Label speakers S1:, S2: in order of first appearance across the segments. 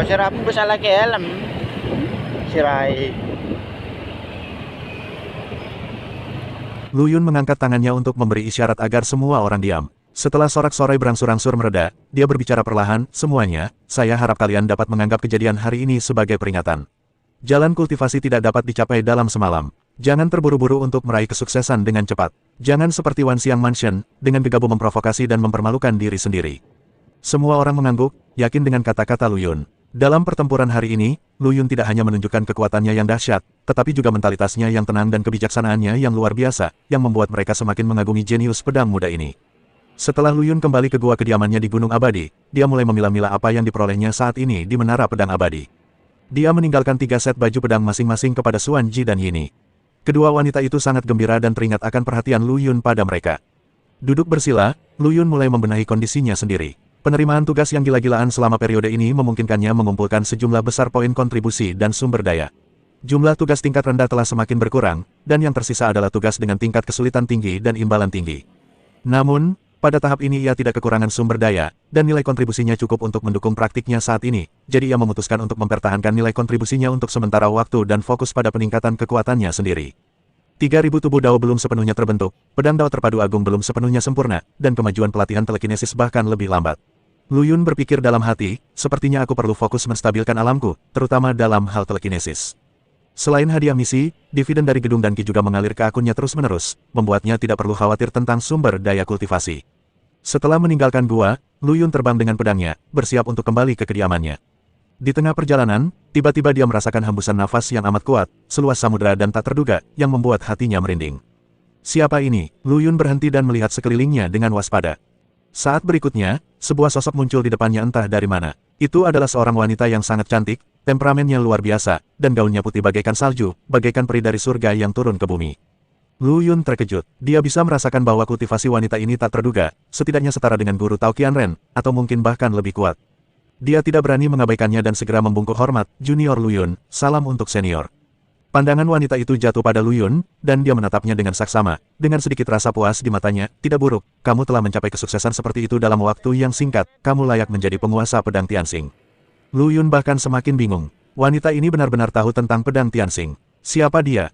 S1: sirap ko sa laki alam. Sirai.
S2: Lu Yun mengangkat tangannya untuk memberi isyarat agar semua orang diam. Setelah sorak-sorai berangsur-angsur mereda, dia berbicara perlahan, semuanya, saya harap kalian dapat menganggap kejadian hari ini sebagai peringatan. Jalan kultivasi tidak dapat dicapai dalam semalam. Jangan terburu-buru untuk meraih kesuksesan dengan cepat. Jangan seperti Wan Xiang Mansion, dengan gegabah memprovokasi dan mempermalukan diri sendiri. Semua orang mengangguk, yakin dengan kata-kata Lu Yun. Dalam pertempuran hari ini, Lu Yun tidak hanya menunjukkan kekuatannya yang dahsyat, tetapi juga mentalitasnya yang tenang dan kebijaksanaannya yang luar biasa, yang membuat mereka semakin mengagumi jenius pedang muda ini. Setelah Lu Yun kembali ke gua kediamannya di Gunung Abadi, dia mulai memilah-milah apa yang diperolehnya saat ini di Menara Pedang Abadi. Dia meninggalkan 3 set baju pedang masing-masing kepada Xuan Ji dan Yini. Kedua wanita itu sangat gembira dan teringat akan perhatian Lu Yun pada mereka. Duduk bersila, Lu Yun mulai membenahi kondisinya sendiri. Penerimaan tugas yang gila-gilaan selama periode ini memungkinkannya mengumpulkan sejumlah besar poin kontribusi dan sumber daya. Jumlah tugas tingkat rendah telah semakin berkurang, dan yang tersisa adalah tugas dengan tingkat kesulitan tinggi dan imbalan tinggi. Namun, pada tahap ini ia tidak kekurangan sumber daya, dan nilai kontribusinya cukup untuk mendukung praktiknya saat ini, jadi ia memutuskan untuk mempertahankan nilai kontribusinya untuk sementara waktu dan fokus pada peningkatan kekuatannya sendiri. 3.000 tubuh Dao belum sepenuhnya terbentuk, pedang Dao terpadu agung belum sepenuhnya sempurna, dan kemajuan pelatihan telekinesis bahkan lebih lambat. Lu Yun berpikir dalam hati, sepertinya aku perlu fokus menstabilkan alamku, terutama dalam hal telekinesis. Selain hadiah misi, dividen dari gedung dan Qi juga mengalir ke akunnya terus-menerus, membuatnya tidak perlu khawatir tentang sumber daya kultivasi. Setelah meninggalkan gua, Lu Yun terbang dengan pedangnya, bersiap untuk kembali ke kediamannya. Di tengah perjalanan, tiba-tiba dia merasakan hembusan nafas yang amat kuat, seluas samudera dan tak terduga, yang membuat hatinya merinding. Siapa ini? Lu Yun berhenti dan melihat sekelilingnya dengan waspada. Saat berikutnya, sebuah sosok muncul di depannya entah dari mana. Itu adalah seorang wanita yang sangat cantik, temperamennya luar biasa, dan gaunnya putih bagaikan salju, bagaikan peri dari surga yang turun ke bumi. Lu Yun terkejut. Dia bisa merasakan bahwa kultivasi wanita ini tak terduga, setidaknya setara dengan guru Tao Qianren, atau mungkin bahkan lebih kuat. Dia tidak berani mengabaikannya dan segera membungkuk hormat, Junior Lu Yun, salam untuk senior. Pandangan wanita itu jatuh pada Lu Yun, dan dia menatapnya dengan saksama, dengan sedikit rasa puas di matanya. Tidak buruk, kamu telah mencapai kesuksesan seperti itu dalam waktu yang singkat, kamu layak menjadi penguasa pedang Tianxing. Lu Yun bahkan semakin bingung. Wanita ini benar-benar tahu tentang pedang Tianxing. Siapa dia?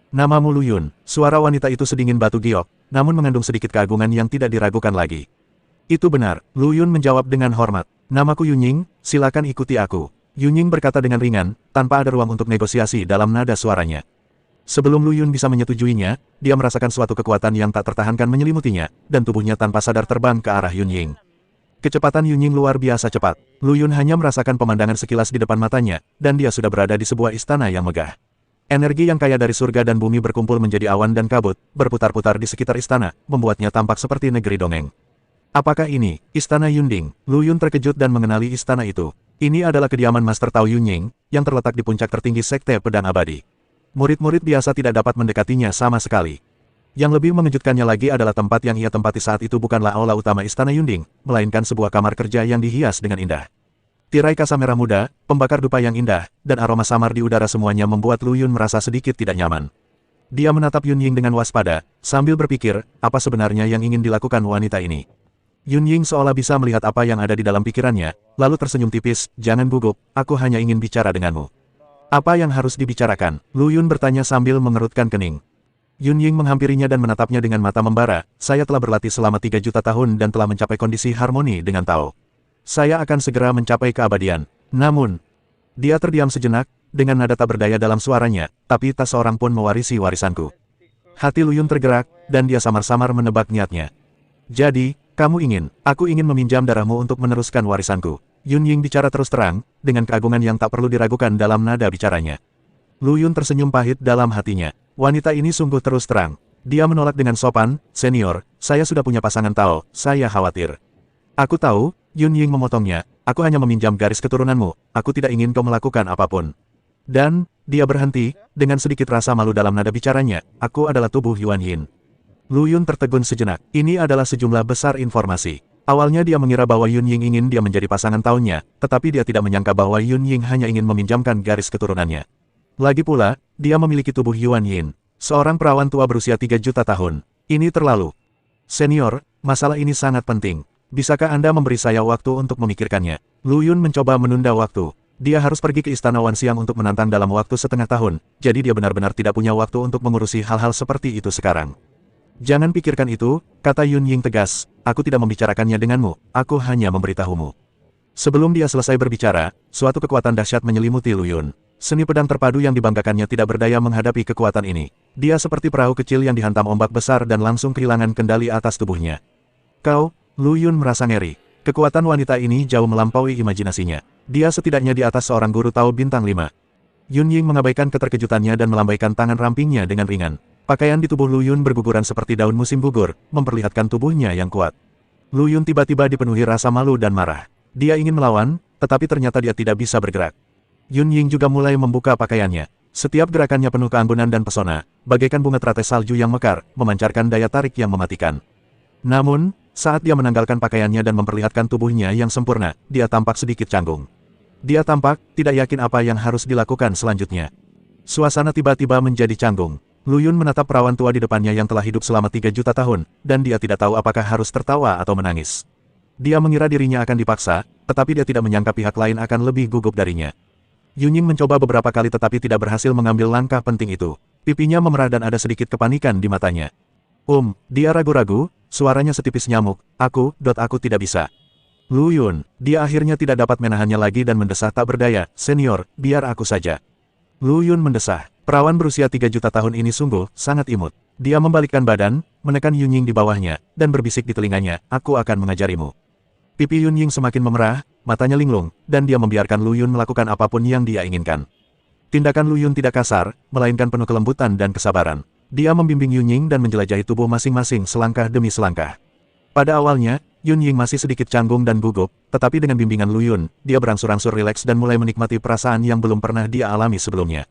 S2: Namamu Lu Yun. Suara wanita itu sedingin batu giok, namun mengandung sedikit keagungan yang tidak diragukan lagi. Itu benar, Lu Yun menjawab dengan hormat. Namaku Yunying, silakan ikuti aku. Yunying berkata dengan ringan, tanpa ada ruang untuk negosiasi dalam nada suaranya. Sebelum Lu Yun bisa menyetujuinya, dia merasakan suatu kekuatan yang tak tertahankan menyelimutinya, dan tubuhnya tanpa sadar terbang ke arah Yunying. Kecepatan Yunying luar biasa cepat. Lu Yun hanya merasakan pemandangan sekilas di depan matanya, dan dia sudah berada di sebuah istana yang megah. Energi yang kaya dari surga dan bumi berkumpul menjadi awan dan kabut, berputar-putar di sekitar istana, membuatnya tampak seperti negeri dongeng. Apakah ini, Istana Yunding? Lu Yun terkejut dan mengenali istana itu. Ini adalah kediaman Master Tao Yunying, yang terletak di puncak tertinggi Sekte Pedang Abadi. Murid-murid biasa tidak dapat mendekatinya sama sekali. Yang lebih mengejutkannya lagi adalah tempat yang ia tempati saat itu bukanlah aula utama Istana Yunding, melainkan sebuah kamar kerja yang dihias dengan indah. Tirai kasa merah muda, pembakar dupa yang indah, dan aroma samar di udara semuanya membuat Lu Yun merasa sedikit tidak nyaman. Dia menatap Yunying dengan waspada, sambil berpikir, apa sebenarnya yang ingin dilakukan wanita ini. Yunying seolah bisa melihat apa yang ada di dalam pikirannya, lalu tersenyum tipis, jangan gugup, aku hanya ingin bicara denganmu. Apa yang harus dibicarakan? Lu Yun bertanya sambil mengerutkan kening. Yunying menghampirinya dan menatapnya dengan mata membara, saya telah berlatih selama 3 juta tahun dan telah mencapai kondisi harmoni dengan Tao. Saya akan segera mencapai keabadian. Namun, dia terdiam sejenak, dengan nada tak berdaya dalam suaranya, tapi tak seorang pun mewarisi warisanku. Hati Lu Yun tergerak, dan dia samar-samar menebak niatnya. Jadi, aku ingin meminjam darahmu untuk meneruskan warisanku. Yunying bicara terus terang, dengan keagungan yang tak perlu diragukan dalam nada bicaranya. Lu Yun tersenyum pahit dalam hatinya. Wanita ini sungguh terus terang. Dia menolak dengan sopan, senior, saya sudah punya pasangan Tao, saya khawatir. Aku tahu, Yunying memotongnya, aku hanya meminjam garis keturunanmu, aku tidak ingin kau melakukan apapun. Dan, dia berhenti, dengan sedikit rasa malu dalam nada bicaranya, aku adalah tubuh Yuan Yin. Lu Yun tertegun sejenak. Ini adalah sejumlah besar informasi. Awalnya dia mengira bahwa Yunying ingin dia menjadi pasangan tahunnya, tetapi dia tidak menyangka bahwa Yunying hanya ingin meminjamkan garis keturunannya. Lagi pula, dia memiliki tubuh Yuan Yin, seorang perawan tua berusia 3 juta tahun. Ini terlalu. Senior, masalah ini sangat penting. Bisakah Anda memberi saya waktu untuk memikirkannya? Lu Yun mencoba menunda waktu. Dia harus pergi ke Istana Wanxiang untuk menantang dalam waktu setengah tahun, jadi dia benar-benar tidak punya waktu untuk mengurusi hal-hal seperti itu sekarang. Jangan pikirkan itu, kata Yun Ying tegas, aku tidak membicarakannya denganmu, aku hanya memberitahumu. Sebelum dia selesai berbicara, suatu kekuatan dahsyat menyelimuti Lu Yun. Seni pedang terpadu yang dibanggakannya tidak berdaya menghadapi kekuatan ini. Dia seperti perahu kecil yang dihantam ombak besar dan langsung kehilangan kendali atas tubuhnya. Kau, Lu Yun merasa ngeri. Kekuatan wanita ini jauh melampaui imajinasinya. Dia setidaknya di atas seorang guru Tao bintang 5. Yun Ying mengabaikan keterkejutannya dan melambaikan tangan rampingnya dengan ringan. Pakaian di tubuh Lu Yun berguguran seperti daun musim gugur, memperlihatkan tubuhnya yang kuat. Lu Yun tiba-tiba dipenuhi rasa malu dan marah. Dia ingin melawan, tetapi ternyata dia tidak bisa bergerak. Yun Ying juga mulai membuka pakaiannya. Setiap gerakannya penuh keanggunan dan pesona, bagaikan bunga teratai salju yang mekar, memancarkan daya tarik yang mematikan. Namun, saat dia menanggalkan pakaiannya dan memperlihatkan tubuhnya yang sempurna, dia tampak sedikit canggung. Dia tampak tidak yakin apa yang harus dilakukan selanjutnya. Suasana tiba-tiba menjadi canggung. Lu Yun menatap perawan tua di depannya yang telah hidup selama 3 juta tahun, dan dia tidak tahu apakah harus tertawa atau menangis. Dia mengira dirinya akan dipaksa, tetapi dia tidak menyangka pihak lain akan lebih gugup darinya. Yun Ying mencoba beberapa kali tetapi tidak berhasil mengambil langkah penting itu. Pipinya memerah dan ada sedikit kepanikan di matanya. Dia ragu-ragu, suaranya setipis nyamuk, aku tidak bisa. Lu Yun, dia akhirnya tidak dapat menahannya lagi dan mendesah tak berdaya, senior, biar aku saja. Lu Yun mendesah. Perawan berusia 3 juta tahun ini sungguh sangat imut. Dia membalikkan badan, menekan Yun Ying di bawahnya, dan berbisik di telinganya, aku akan mengajarimu. Pipi Yun Ying semakin memerah, matanya linglung, dan dia membiarkan Lu Yun melakukan apapun yang dia inginkan. Tindakan Lu Yun tidak kasar, melainkan penuh kelembutan dan kesabaran. Dia membimbing Yun Ying dan menjelajahi tubuh masing-masing selangkah demi selangkah. Pada awalnya, Yun Ying masih sedikit canggung dan gugup, tetapi dengan bimbingan Lu Yun, dia berangsur-angsur rileks dan mulai menikmati perasaan yang belum pernah dia alami sebelumnya.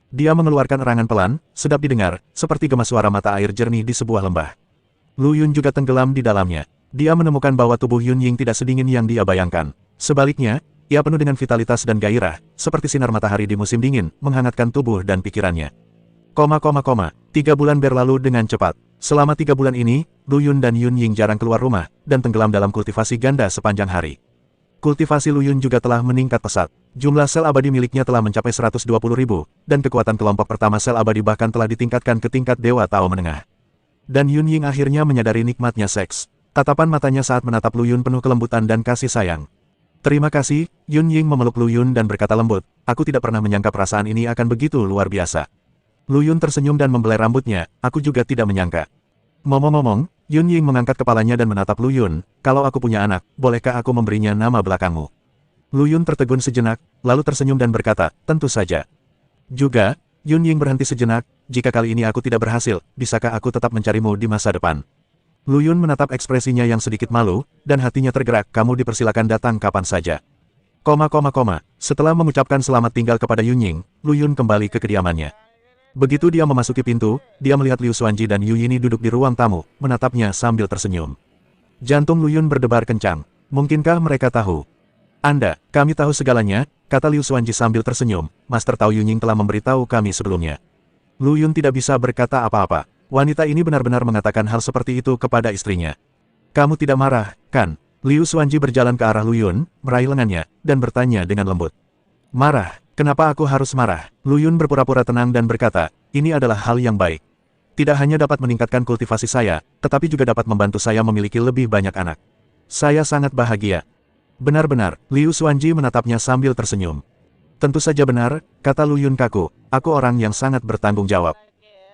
S2: Dia mengeluarkan erangan pelan, sedap didengar, seperti gema suara mata air jernih di sebuah lembah. Lu Yun juga tenggelam di dalamnya. Dia menemukan bahwa tubuh Yun Ying tidak sedingin yang dia bayangkan. Sebaliknya, ia penuh dengan vitalitas dan gairah, seperti sinar matahari di musim dingin, menghangatkan tubuh dan pikirannya. 3 bulan berlalu dengan cepat. Selama 3 bulan ini, Lu Yun dan Yun Ying jarang keluar rumah, dan tenggelam dalam kultivasi ganda sepanjang hari. Kultivasi Lu Yun juga telah meningkat pesat. Jumlah sel abadi miliknya telah mencapai 120.000, dan kekuatan kelompok pertama sel abadi bahkan telah ditingkatkan ke tingkat Dewa Tao Menengah. Dan Yun Ying akhirnya menyadari nikmatnya seks. Tatapan matanya saat menatap Lu Yun penuh kelembutan dan kasih sayang. Terima kasih, Yun Ying memeluk Lu Yun dan berkata lembut, aku tidak pernah menyangka perasaan ini akan begitu luar biasa. Lu Yun tersenyum dan membelai rambutnya, aku juga tidak menyangka. Ngomong-ngomong, Yun Ying mengangkat kepalanya dan menatap Lu Yun, kalau aku punya anak, bolehkah aku memberinya nama belakangmu? Lu Yun tertegun sejenak, lalu tersenyum dan berkata, tentu saja. Juga, Yun Ying berhenti sejenak, jika kali ini aku tidak berhasil, bisakah aku tetap mencarimu di masa depan? Lu Yun menatap ekspresinya yang sedikit malu, dan hatinya tergerak, kamu dipersilakan datang kapan saja. Setelah mengucapkan selamat tinggal kepada Yun Ying, Lu Yun kembali ke kediamannya. Begitu dia memasuki pintu, dia melihat Liu Xuanji dan Yu Yini duduk di ruang tamu, menatapnya sambil tersenyum. Jantung Lu Yun berdebar kencang. Mungkinkah mereka tahu? Kami tahu segalanya, kata Liu Xuanji sambil tersenyum, Master Tao Yunying telah memberitahu kami sebelumnya. Lu Yun tidak bisa berkata apa-apa. Wanita ini benar-benar mengatakan hal seperti itu kepada istrinya. Kamu tidak marah, kan? Liu Xuanji berjalan ke arah Lu Yun, meraih lengannya, dan bertanya dengan lembut. Marah? Kenapa aku harus marah? Lu Yun berpura-pura tenang dan berkata, ini adalah hal yang baik. Tidak hanya dapat meningkatkan kultivasi saya, tetapi juga dapat membantu saya memiliki lebih banyak anak. Saya sangat bahagia. Benar-benar, Liu Xuanji menatapnya sambil tersenyum. Tentu saja benar, kata Lu Yun kaku, aku orang yang sangat bertanggung jawab.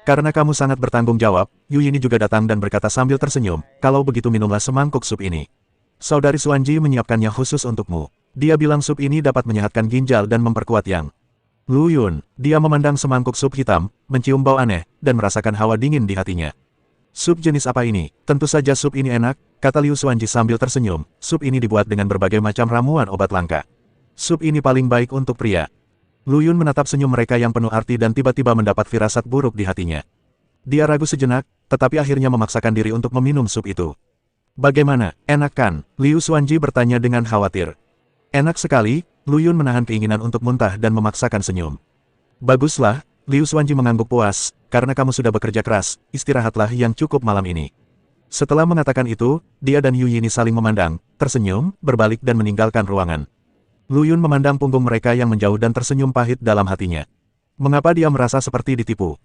S2: Karena kamu sangat bertanggung jawab, Yu Yini juga datang dan berkata sambil tersenyum, kalau begitu minumlah semangkuk sup ini. Saudari Xuanji menyiapkannya khusus untukmu. Dia bilang sup ini dapat menyehatkan ginjal dan memperkuat yang. Lu Yun, dia memandang semangkuk sup hitam, mencium bau aneh, dan merasakan hawa dingin di hatinya. Sup jenis apa ini? Tentu saja sup ini enak, kata Liu Xuanji sambil tersenyum, sup ini dibuat dengan berbagai macam ramuan obat langka. Sup ini paling baik untuk pria. Lu Yun menatap senyum mereka yang penuh arti dan tiba-tiba mendapat firasat buruk di hatinya. Dia ragu sejenak, tetapi akhirnya memaksakan diri untuk meminum sup itu. Bagaimana, enak kan? Liu Xuanji bertanya dengan khawatir. Enak sekali, Lu Yun menahan keinginan untuk muntah dan memaksakan senyum. Baguslah, Liu Xuanji mengangguk puas, karena kamu sudah bekerja keras, istirahatlah yang cukup malam ini. Setelah mengatakan itu, dia dan Yu Yini saling memandang, tersenyum, berbalik dan meninggalkan ruangan. Lu Yun memandang punggung mereka yang menjauh dan tersenyum pahit dalam hatinya. Mengapa dia merasa seperti ditipu?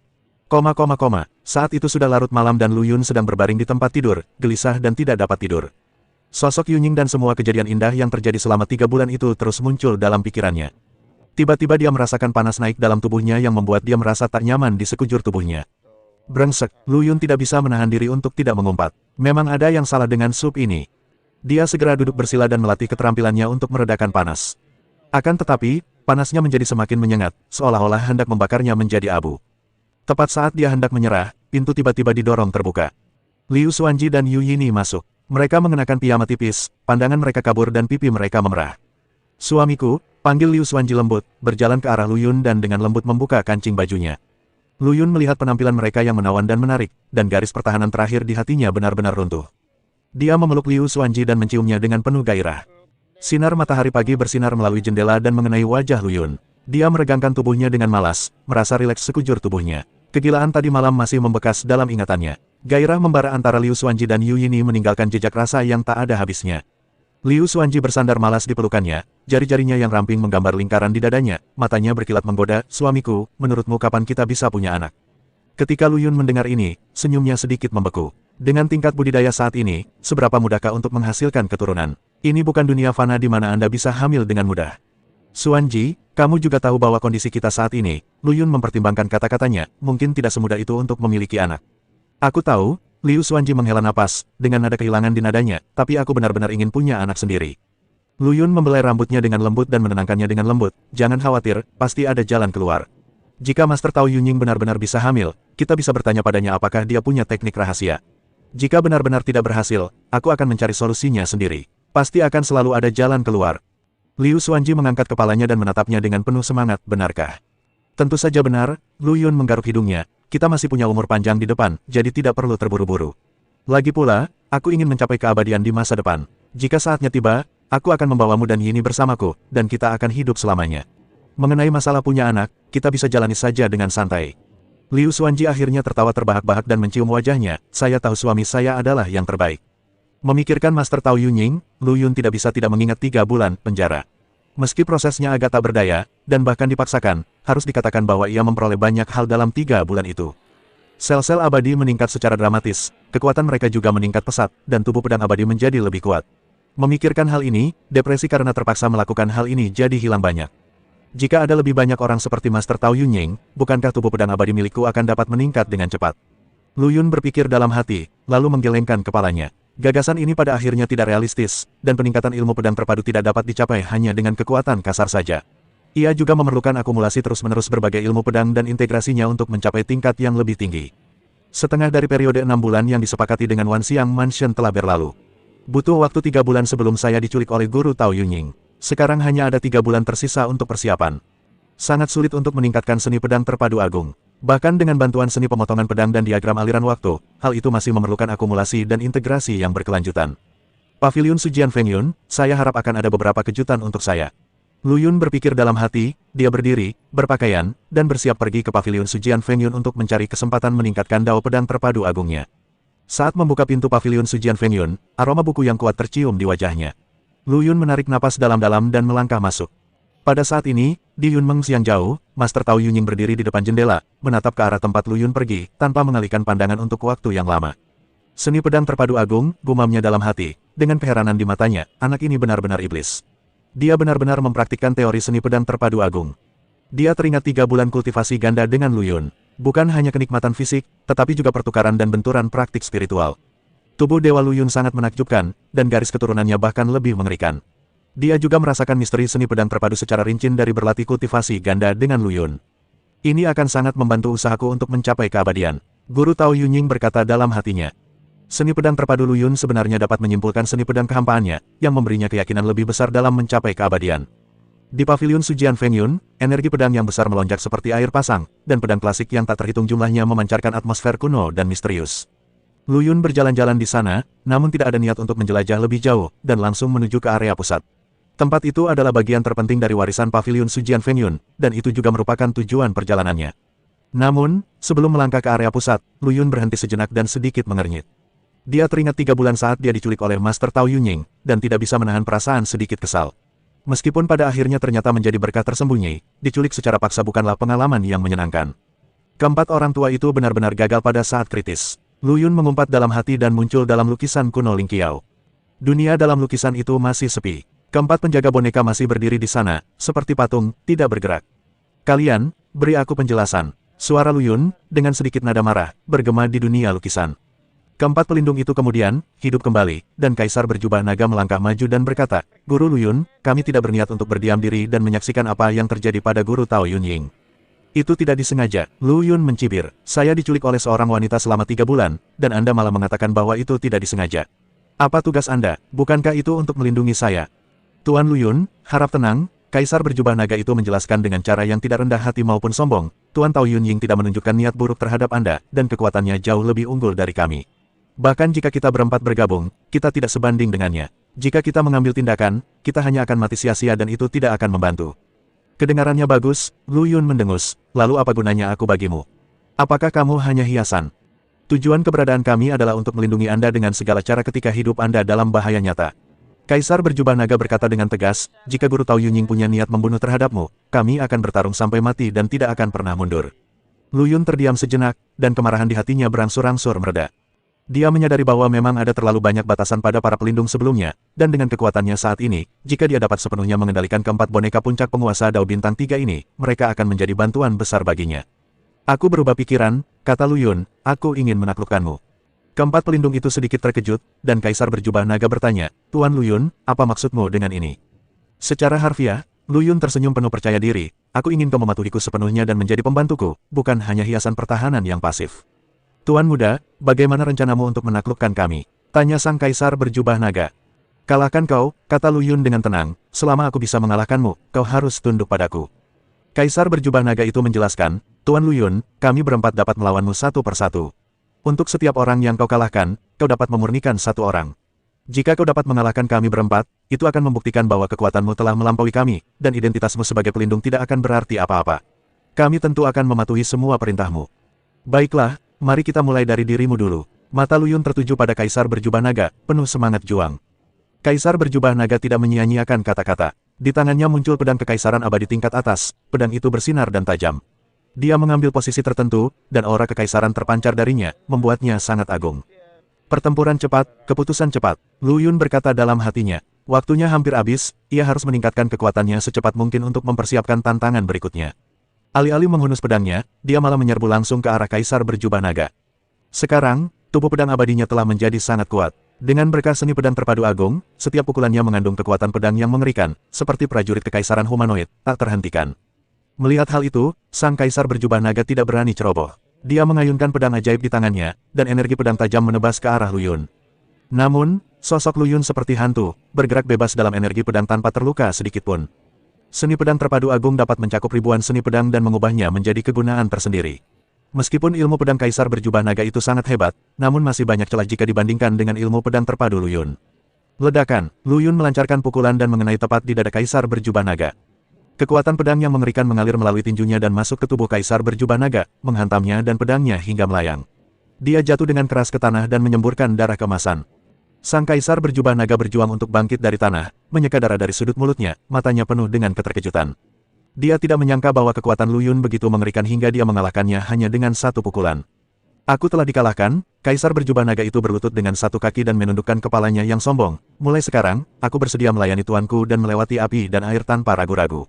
S2: Saat itu sudah larut malam dan Lu Yun sedang berbaring di tempat tidur, gelisah dan tidak dapat tidur. Sosok Yunying dan semua kejadian indah yang terjadi selama 3 bulan itu terus muncul dalam pikirannya. Tiba-tiba dia merasakan panas naik dalam tubuhnya yang membuat dia merasa tak nyaman di sekujur tubuhnya. Brengsek, Lu Yun tidak bisa menahan diri untuk tidak mengumpat. Memang ada yang salah dengan sup ini. Dia segera duduk bersila dan melatih keterampilannya untuk meredakan panas. Akan tetapi, panasnya menjadi semakin menyengat, seolah-olah hendak membakarnya menjadi abu. Tepat saat dia hendak menyerah, pintu tiba-tiba didorong terbuka. Liu Xuanji dan Yu Yini masuk. Mereka mengenakan piyama tipis, pandangan mereka kabur dan pipi mereka memerah. Suamiku, panggil Liu Xuanji lembut, berjalan ke arah Lu Yun dan dengan lembut membuka kancing bajunya. Lu Yun melihat penampilan mereka yang menawan dan menarik, dan garis pertahanan terakhir di hatinya benar-benar runtuh. Dia memeluk Liu Xuanji dan menciumnya dengan penuh gairah. Sinar matahari pagi bersinar melalui jendela dan mengenai wajah Lu Yun. Dia meregangkan tubuhnya dengan malas, merasa rileks sekujur tubuhnya. Kegilaan tadi malam masih membekas dalam ingatannya. Gairah membara antara Liu Xuanji dan Yu Yini meninggalkan jejak rasa yang tak ada habisnya. Liu Xuanji bersandar malas di pelukannya, jari-jarinya yang ramping menggambar lingkaran di dadanya, matanya berkilat menggoda, "Suamiku, menurutmu kapan kita bisa punya anak?" Ketika Lu Yun mendengar ini, senyumnya sedikit membeku. Dengan tingkat budidaya saat ini, seberapa mudahkah untuk menghasilkan keturunan? Ini bukan dunia fana di mana Anda bisa hamil dengan mudah. Xuanji, kamu juga tahu bahwa kondisi kita saat ini, Lu Yun mempertimbangkan kata-katanya, mungkin tidak semudah itu untuk memiliki anak. Aku tahu, Liu Xuanji menghela napas, dengan nada kehilangan di nadanya, tapi aku benar-benar ingin punya anak sendiri. Lu Yun membelai rambutnya dengan lembut dan menenangkannya dengan lembut, jangan khawatir, pasti ada jalan keluar. Jika Master Tao Yunying benar-benar bisa hamil, kita bisa bertanya padanya apakah dia punya teknik rahasia. Jika benar-benar tidak berhasil, aku akan mencari solusinya sendiri. Pasti akan selalu ada jalan keluar. Liu Xuanji mengangkat kepalanya dan menatapnya dengan penuh semangat, benarkah? Tentu saja benar, Lu Yun menggaruk hidungnya, kita masih punya umur panjang di depan, jadi tidak perlu terburu-buru. Lagi pula, aku ingin mencapai keabadian di masa depan. Jika saatnya tiba, aku akan membawamu dan Yini bersamaku, dan kita akan hidup selamanya. Mengenai masalah punya anak, kita bisa jalani saja dengan santai. Liu Xuanji akhirnya tertawa terbahak-bahak dan mencium wajahnya, saya tahu suami saya adalah yang terbaik. Memikirkan Master Tao Yunying, Lu Yun tidak bisa tidak mengingat 3 bulan penjara. Meski prosesnya agak tak berdaya, dan bahkan dipaksakan, harus dikatakan bahwa ia memperoleh banyak hal dalam 3 bulan itu. Sel-sel abadi meningkat secara dramatis, kekuatan mereka juga meningkat pesat, dan tubuh pedang abadi menjadi lebih kuat. Memikirkan hal ini, depresi karena terpaksa melakukan hal ini jadi hilang banyak. Jika ada lebih banyak orang seperti Master Tao Yunying, bukankah tubuh pedang abadi milikku akan dapat meningkat dengan cepat? Lu Yun berpikir dalam hati, lalu menggelengkan kepalanya. Gagasan ini pada akhirnya tidak realistis, dan peningkatan ilmu pedang terpadu tidak dapat dicapai hanya dengan kekuatan kasar saja. Ia juga memerlukan akumulasi terus-menerus berbagai ilmu pedang dan integrasinya untuk mencapai tingkat yang lebih tinggi. Setengah dari periode 6 bulan yang disepakati dengan Wan Xiang Mansion telah berlalu. Butuh waktu 3 bulan sebelum saya diculik oleh Guru Tao Yunying. Sekarang hanya ada 3 bulan tersisa untuk persiapan. Sangat sulit untuk meningkatkan seni pedang terpadu agung. Bahkan dengan bantuan seni pemotongan pedang dan diagram aliran waktu, hal itu masih memerlukan akumulasi dan integrasi yang berkelanjutan. Pavilion Sujian Feng Yun, saya harap akan ada beberapa kejutan untuk saya. Lu Yun berpikir dalam hati, dia berdiri, berpakaian, dan bersiap pergi ke Pavilion Sujian Feng Yun untuk mencari kesempatan meningkatkan dao pedang terpadu agungnya. Saat membuka pintu Pavilion Sujian Feng Yun, aroma buku yang kuat tercium di wajahnya. Lu Yun menarik napas dalam-dalam dan melangkah masuk. Pada saat ini, di Yun Meng Siang jauh, Master Tao Yunying berdiri di depan jendela, menatap ke arah tempat Lu Yun pergi, tanpa mengalihkan pandangan untuk waktu yang lama. Seni pedang terpadu agung, gumamnya dalam hati, dengan keheranan di matanya, anak ini benar-benar iblis. Dia benar-benar mempraktikkan teori seni pedang terpadu agung. Dia teringat 3 bulan kultivasi ganda dengan Lu Yun. Bukan hanya kenikmatan fisik, tetapi juga pertukaran dan benturan praktik spiritual. Tubuh Dewa Lu Yun sangat menakjubkan, dan garis keturunannya bahkan lebih mengerikan. Dia juga merasakan misteri seni pedang terpadu secara rinci dari berlatih kultivasi ganda dengan Lu Yun. Ini akan sangat membantu usahaku untuk mencapai keabadian. Guru Tao Yunying berkata dalam hatinya. Seni pedang terpadu Lu Yun sebenarnya dapat menyimpulkan seni pedang kehampaannya, yang memberinya keyakinan lebih besar dalam mencapai keabadian. Di Pavilion Sujian Feng Yun, energi pedang yang besar melonjak seperti air pasang, dan pedang klasik yang tak terhitung jumlahnya memancarkan atmosfer kuno dan misterius. Lu Yun berjalan-jalan di sana, namun tidak ada niat untuk menjelajah lebih jauh, dan langsung menuju ke area pusat. Tempat itu adalah bagian terpenting dari warisan Pavilion Sujian Feng Yun, dan itu juga merupakan tujuan perjalanannya. Namun, sebelum melangkah ke area pusat, Lu Yun berhenti sejenak dan sedikit mengernyit. Dia teringat 3 bulan saat dia diculik oleh Master Tao Yunying, dan tidak bisa menahan perasaan sedikit kesal. Meskipun pada akhirnya ternyata menjadi berkah tersembunyi, diculik secara paksa bukanlah pengalaman yang menyenangkan. Keempat orang tua itu benar-benar gagal pada saat kritis. Lu Yun mengumpat dalam hati dan muncul dalam lukisan kuno Ling Qiao. Dunia dalam lukisan itu masih sepi. Keempat penjaga boneka masih berdiri di sana, seperti patung, tidak bergerak. Kalian, beri aku penjelasan. Suara Lu Yun, dengan sedikit nada marah, bergema di dunia lukisan. Keempat pelindung itu kemudian hidup kembali, dan Kaisar berjubah naga melangkah maju dan berkata, Guru Lu Yun, kami tidak berniat untuk berdiam diri dan menyaksikan apa yang terjadi pada Guru Tao Yunying. Itu tidak disengaja. Lu Yun mencibir. Saya diculik oleh seorang wanita selama 3 bulan, dan Anda malah mengatakan bahwa itu tidak disengaja. Apa tugas Anda? Bukankah itu untuk melindungi saya? Tuan Lu Yun, harap tenang. Kaisar berjubah naga itu menjelaskan dengan cara yang tidak rendah hati maupun sombong. Tuan Tao Yunying tidak menunjukkan niat buruk terhadap Anda, dan kekuatannya jauh lebih unggul dari kami. Bahkan jika kita berempat bergabung, kita tidak sebanding dengannya. Jika kita mengambil tindakan, kita hanya akan mati sia-sia dan itu tidak akan membantu. Kedengarannya bagus, Lu Yun mendengus. Lalu apa gunanya aku bagimu? Apakah kamu hanya hiasan? Tujuan keberadaan kami adalah untuk melindungi Anda dengan segala cara ketika hidup Anda dalam bahaya nyata. Kaisar berjubah naga berkata dengan tegas, jika Guru Tao Yunying punya niat membunuh terhadapmu, kami akan bertarung sampai mati dan tidak akan pernah mundur. Lu Yun terdiam sejenak, dan kemarahan di hatinya berangsur-angsur mereda. Dia menyadari bahwa memang ada terlalu banyak batasan pada para pelindung sebelumnya, dan dengan kekuatannya saat ini, jika dia dapat sepenuhnya mengendalikan keempat boneka puncak penguasa Dao Bintang 3 ini, mereka akan menjadi bantuan besar baginya. Aku berubah pikiran, kata Lu Yun, aku ingin menaklukkanmu. Keempat pelindung itu sedikit terkejut, dan Kaisar berjubah naga bertanya, Tuan Lu Yun, apa maksudmu dengan ini? Secara harfiah, Lu Yun tersenyum penuh percaya diri, aku ingin kau mematuhiku sepenuhnya dan menjadi pembantuku, bukan hanya hiasan pertahanan yang pasif. Tuan muda, bagaimana rencanamu untuk menaklukkan kami? Tanya sang Kaisar berjubah naga. Kalahkan kau, kata Lu Yun dengan tenang, selama aku bisa mengalahkanmu, kau harus tunduk padaku. Kaisar berjubah naga itu menjelaskan, Tuan Lu Yun, kami berempat dapat melawanmu satu persatu. Untuk setiap orang yang kau kalahkan, kau dapat memurnikan satu orang. Jika kau dapat mengalahkan kami berempat, itu akan membuktikan bahwa kekuatanmu telah melampaui kami, dan identitasmu sebagai pelindung tidak akan berarti apa-apa. Kami tentu akan mematuhi semua perintahmu. Baiklah, mari kita mulai dari dirimu dulu. Mata Lu Yun tertuju pada Kaisar berjubah naga, penuh semangat juang. Kaisar berjubah naga tidak menyia-nyiakan kata-kata. Di tangannya muncul pedang kekaisaran abadi tingkat atas, pedang itu bersinar dan tajam. Dia mengambil posisi tertentu, dan aura kekaisaran terpancar darinya, membuatnya sangat agung. Pertempuran cepat, keputusan cepat. Lu Yun berkata dalam hatinya, waktunya hampir habis, ia harus meningkatkan kekuatannya secepat mungkin untuk mempersiapkan tantangan berikutnya. Alih-alih menghunus pedangnya, dia malah menyerbu langsung ke arah Kaisar berjubah naga. Sekarang, tubuh pedang abadinya telah menjadi sangat kuat. Dengan berkah seni pedang terpadu agung, setiap pukulannya mengandung kekuatan pedang yang mengerikan, seperti prajurit kekaisaran humanoid, tak terhentikan. Melihat hal itu, sang Kaisar berjubah naga tidak berani ceroboh. Dia mengayunkan pedang ajaib di tangannya, dan energi pedang tajam menebas ke arah Lu Yun. Namun, sosok Lu Yun seperti hantu, bergerak bebas dalam energi pedang tanpa terluka sedikitpun. Seni pedang terpadu agung dapat mencakup ribuan seni pedang dan mengubahnya menjadi kegunaan tersendiri. Meskipun ilmu pedang Kaisar berjubah naga itu sangat hebat, namun masih banyak celah jika dibandingkan dengan ilmu pedang terpadu Lu Yun. Ledakan, Lu Yun melancarkan pukulan dan mengenai tepat di dada Kaisar berjubah naga. Kekuatan pedang yang mengerikan mengalir melalui tinjunya dan masuk ke tubuh Kaisar berjubah naga, menghantamnya dan pedangnya hingga melayang. Dia jatuh dengan keras ke tanah dan menyemburkan darah kemasan. Sang Kaisar berjubah naga berjuang untuk bangkit dari tanah, menyeka darah dari sudut mulutnya, matanya penuh dengan keterkejutan. Dia tidak menyangka bahwa kekuatan Lu Yun begitu mengerikan hingga dia mengalahkannya hanya dengan satu pukulan. Aku telah dikalahkan, Kaisar berjubah naga itu berlutut dengan satu kaki dan menundukkan kepalanya yang sombong. Mulai sekarang, aku bersedia melayani tuanku dan melewati api dan air tanpa ragu-ragu.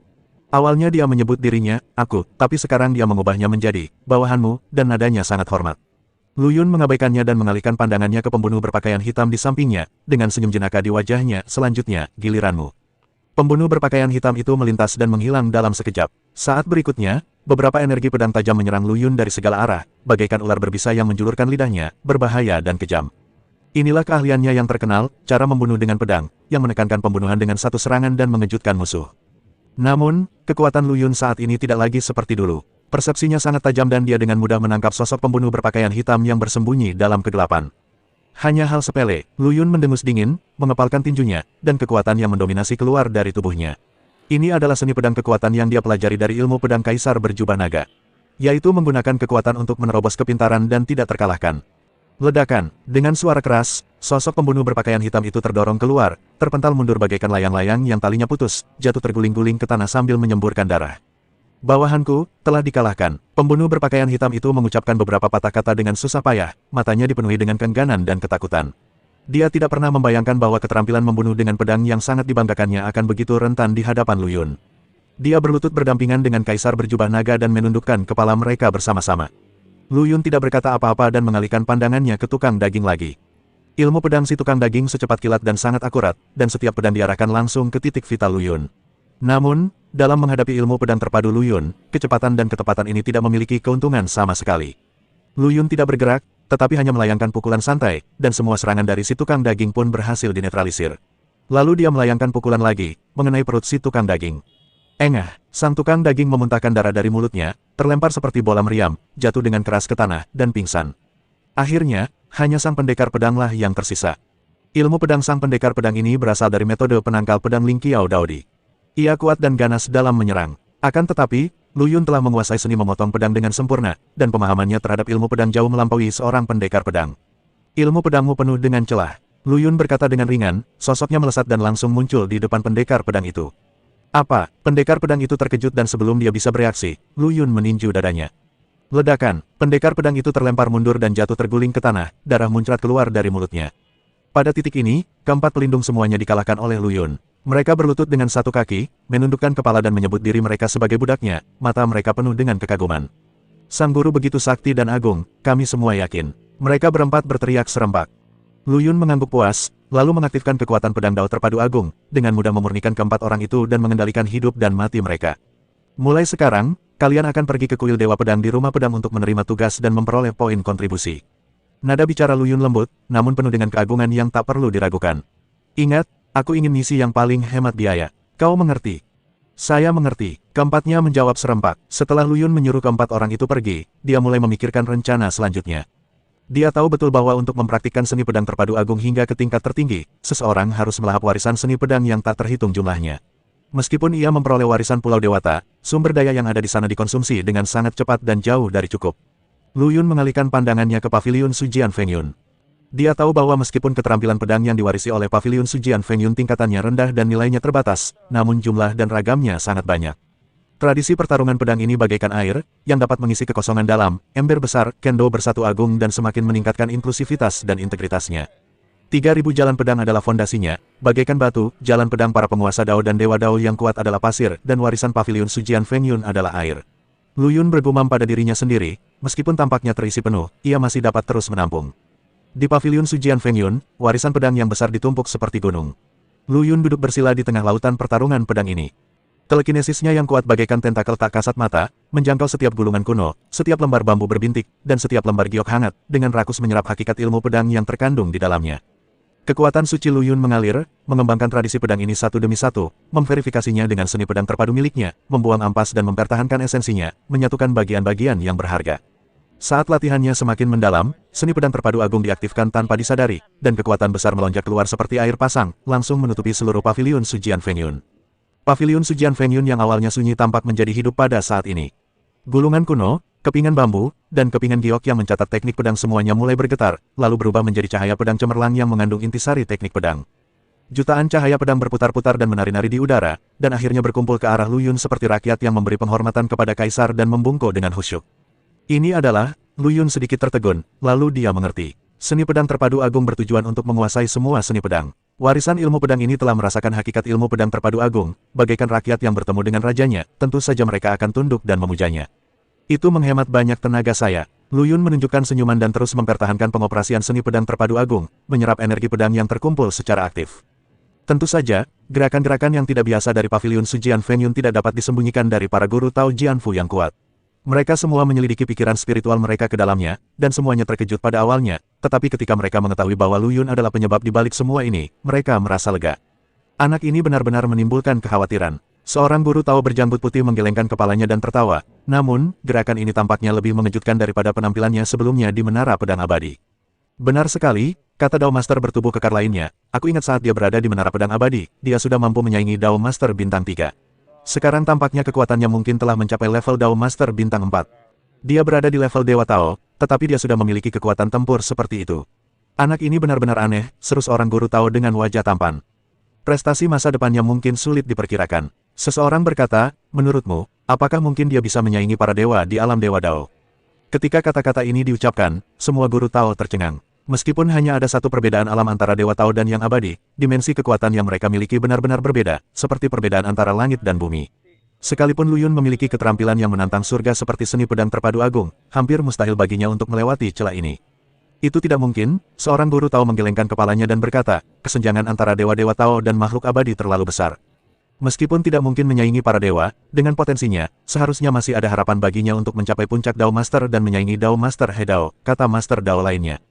S2: Awalnya dia menyebut dirinya, aku, tapi sekarang dia mengubahnya menjadi, bawahanmu, dan nadanya sangat hormat. Lu Yun mengabaikannya dan mengalihkan pandangannya ke pembunuh berpakaian hitam di sampingnya, dengan senyum jenaka di wajahnya, selanjutnya, giliranmu. Pembunuh berpakaian hitam itu melintas dan menghilang dalam sekejap. Saat berikutnya, beberapa energi pedang tajam menyerang Lu Yun dari segala arah, bagaikan ular berbisa yang menjulurkan lidahnya, berbahaya dan kejam. Inilah keahliannya yang terkenal, cara membunuh dengan pedang, yang menekankan pembunuhan dengan satu serangan dan mengejutkan musuh. Namun, kekuatan Lu Yun saat ini tidak lagi seperti dulu. Persepsinya sangat tajam dan dia dengan mudah menangkap sosok pembunuh berpakaian hitam yang bersembunyi dalam kegelapan. Hanya hal sepele, Lu Yun mendengus dingin, mengepalkan tinjunya, dan kekuatan yang mendominasi keluar dari tubuhnya. Ini adalah seni pedang kekuatan yang dia pelajari dari ilmu pedang Kaisar berjubah naga. Yaitu menggunakan kekuatan untuk menerobos kepintaran dan tidak terkalahkan. Ledakan. Dengan suara keras, sosok pembunuh berpakaian hitam itu terdorong keluar, terpental mundur bagaikan layang-layang yang talinya putus, jatuh terguling-guling ke tanah sambil menyemburkan darah. Bawahanku, telah dikalahkan. Pembunuh berpakaian hitam itu mengucapkan beberapa patah kata dengan susah payah, matanya dipenuhi dengan keengganan dan ketakutan. Dia tidak pernah membayangkan bahwa keterampilan membunuh dengan pedang yang sangat dibanggakannya akan begitu rentan di hadapan Lu Yun. Dia berlutut berdampingan dengan kaisar berjubah naga dan menundukkan kepala mereka bersama-sama. Lu Yun tidak berkata apa-apa dan mengalihkan pandangannya ke tukang daging lagi. Ilmu pedang si tukang daging secepat kilat dan sangat akurat, dan setiap pedang diarahkan langsung ke titik vital Lu Yun. Namun, dalam menghadapi ilmu pedang terpadu Lu Yun, kecepatan dan ketepatan ini tidak memiliki keuntungan sama sekali. Lu Yun tidak bergerak, tetapi hanya melayangkan pukulan santai, dan semua serangan dari si tukang daging pun berhasil dinetralisir. Lalu dia melayangkan pukulan lagi, mengenai perut si tukang daging. Engah, sang tukang daging memuntahkan darah dari mulutnya, terlempar seperti bola meriam, jatuh dengan keras ke tanah, dan pingsan. Akhirnya, hanya sang pendekar pedanglah yang tersisa. Ilmu pedang sang pendekar pedang ini berasal dari metode penangkal pedang Ling Qiao Daodi. Ia kuat dan ganas dalam menyerang. Akan tetapi, Lu Yun telah menguasai seni memotong pedang dengan sempurna, dan pemahamannya terhadap ilmu pedang jauh melampaui seorang pendekar pedang. Ilmu pedangmu penuh dengan celah. Lu Yun berkata dengan ringan, sosoknya melesat dan langsung muncul di depan pendekar pedang itu. Apa? Pendekar pedang itu terkejut dan sebelum dia bisa bereaksi, Lu Yun meninju dadanya. Ledakan, pendekar pedang itu terlempar mundur dan jatuh terguling ke tanah, darah muncrat keluar dari mulutnya. Pada titik ini, keempat pelindung semuanya dikalahkan oleh Lu Yun. Mereka berlutut dengan satu kaki, menundukkan kepala dan menyebut diri mereka sebagai budaknya, mata mereka penuh dengan kekaguman. Sang guru begitu sakti dan agung, kami semua yakin. Mereka berempat berteriak serempak. Lu Yun mengangguk puas, lalu mengaktifkan kekuatan pedang Dao terpadu agung, dengan mudah memurnikan keempat orang itu dan mengendalikan hidup dan mati mereka. Mulai sekarang, kalian akan pergi ke kuil Dewa Pedang di rumah pedang untuk menerima tugas dan memperoleh poin kontribusi. Nada bicara Lu Yun lembut, namun penuh dengan keagungan yang tak perlu diragukan. Ingat, aku ingin misi yang paling hemat biaya. Kau mengerti? Saya mengerti. Keempatnya menjawab serempak. Setelah Lu Yun menyuruh keempat orang itu pergi, dia mulai memikirkan rencana selanjutnya. Dia tahu betul bahwa untuk mempraktikkan seni pedang terpadu agung hingga ke tingkat tertinggi, seseorang harus melahap warisan seni pedang yang tak terhitung jumlahnya. Meskipun ia memperoleh warisan Pulau Dewata, sumber daya yang ada di sana dikonsumsi dengan sangat cepat dan jauh dari cukup. Lu Yun mengalihkan pandangannya ke paviliun Sujian Feng Yun. Dia tahu bahwa meskipun keterampilan pedang yang diwarisi oleh paviliun Sujian Feng Yun tingkatannya rendah dan nilainya terbatas, namun jumlah dan ragamnya sangat banyak. Tradisi pertarungan pedang ini bagaikan air, yang dapat mengisi kekosongan dalam, ember besar, kendo bersatu agung dan semakin meningkatkan inklusivitas dan integritasnya. 3.000 jalan pedang adalah fondasinya, bagaikan batu, jalan pedang para penguasa Dao dan Dewa Dao yang kuat adalah pasir, dan warisan paviliun Sujian Feng Yun adalah air. Lu Yun bergumam pada dirinya sendiri, meskipun tampaknya terisi penuh, ia masih dapat terus menampung. Di paviliun Sujian Feng Yun, warisan pedang yang besar ditumpuk seperti gunung. Lu Yun duduk bersila di tengah lautan pertarungan pedang ini. Telekinesisnya yang kuat bagaikan tentakel tak kasat mata, menjangkau setiap gulungan kuno, setiap lembar bambu berbintik, dan setiap lembar giok hangat, dengan rakus menyerap hakikat ilmu pedang yang terkandung di dalamnya. Kekuatan suci Lu Yun mengalir, mengembangkan tradisi pedang ini satu demi satu, memverifikasinya dengan seni pedang terpadu miliknya, membuang ampas dan mempertahankan esensinya, menyatukan bagian-bagian yang berharga. Saat latihannya semakin mendalam, seni pedang terpadu agung diaktifkan tanpa disadari, dan kekuatan besar melonjak keluar seperti air pasang, langsung menutupi seluruh paviliun Sujian Feng Yun. Paviliun Sujian Feng Yun yang awalnya sunyi tampak menjadi hidup pada saat ini. Gulungan kuno, kepingan bambu, dan kepingan giok yang mencatat teknik pedang semuanya mulai bergetar, lalu berubah menjadi cahaya pedang cemerlang yang mengandung intisari teknik pedang. Jutaan cahaya pedang berputar-putar dan menari-nari di udara, dan akhirnya berkumpul ke arah Lu Yun seperti rakyat yang memberi penghormatan kepada kaisar dan membungkuk dengan khusyuk. Ini adalah, Lu Yun sedikit tertegun, lalu dia mengerti. Seni pedang terpadu agung bertujuan untuk menguasai semua seni pedang. Warisan ilmu pedang ini telah merasakan hakikat ilmu pedang terpadu agung, bagaikan rakyat yang bertemu dengan rajanya, tentu saja mereka akan tunduk dan memujanya. Itu menghemat banyak tenaga saya. Lu Yun menunjukkan senyuman dan terus mempertahankan pengoperasian seni pedang terpadu agung, menyerap energi pedang yang terkumpul secara aktif. Tentu saja, gerakan-gerakan yang tidak biasa dari paviliun Sujian Feng Yun tidak dapat disembunyikan dari para guru Tao Jianfu yang kuat. Mereka semua menyelidiki pikiran spiritual mereka ke dalamnya, dan semuanya terkejut pada awalnya, tetapi ketika mereka mengetahui bahwa Lu Yun adalah penyebab di balik semua ini, mereka merasa lega. Anak ini benar-benar menimbulkan kekhawatiran. Seorang guru Tao berjanggut putih menggelengkan kepalanya dan tertawa, namun, gerakan ini tampaknya lebih mengejutkan daripada penampilannya sebelumnya di Menara Pedang Abadi. Benar sekali, kata Dao Master bertubuh kekar lainnya, aku ingat saat dia berada di Menara Pedang Abadi, dia sudah mampu menyaingi Dao Master Bintang 3. Sekarang tampaknya kekuatannya mungkin telah mencapai level Dao Master Bintang 4. Dia berada di level Dewa Tao, tetapi dia sudah memiliki kekuatan tempur seperti itu. Anak ini benar-benar aneh, seru seorang guru Tao dengan wajah tampan. Prestasi masa depannya mungkin sulit diperkirakan. Seseorang berkata, menurutmu, apakah mungkin dia bisa menyaingi para dewa di alam Dewa Dao? Ketika kata-kata ini diucapkan, semua guru Tao tercengang. Meskipun hanya ada satu perbedaan alam antara Dewa Tao dan yang abadi, dimensi kekuatan yang mereka miliki benar-benar berbeda, seperti perbedaan antara langit dan bumi. Sekalipun Lu Yun memiliki keterampilan yang menantang surga seperti seni pedang terpadu agung, hampir mustahil baginya untuk melewati celah ini. Itu tidak mungkin, seorang guru Tao menggelengkan kepalanya dan berkata, kesenjangan antara dewa-dewa Tao dan makhluk abadi terlalu besar. Meskipun tidak mungkin menyaingi para dewa, dengan potensinya, seharusnya masih ada harapan baginya untuk mencapai puncak Dao Master dan menyaingi Dao Master He Dao, kata Master Dao lainnya.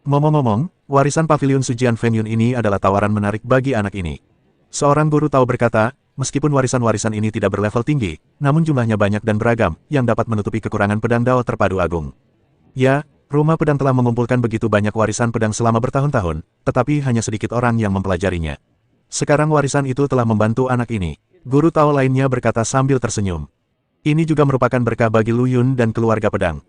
S2: Ngomong-ngomong, warisan Pavilion Sujian Feng Yun ini adalah tawaran menarik bagi anak ini. Seorang guru Tao berkata, meskipun warisan-warisan ini tidak berlevel tinggi, namun jumlahnya banyak dan beragam, yang dapat menutupi kekurangan pedang Dao terpadu agung. Ya, rumah pedang telah mengumpulkan begitu banyak warisan pedang selama bertahun-tahun, tetapi hanya sedikit orang yang mempelajarinya. Sekarang warisan itu telah membantu anak ini. Guru Tao lainnya berkata sambil tersenyum. Ini juga merupakan berkah bagi Lu Yun dan keluarga pedang.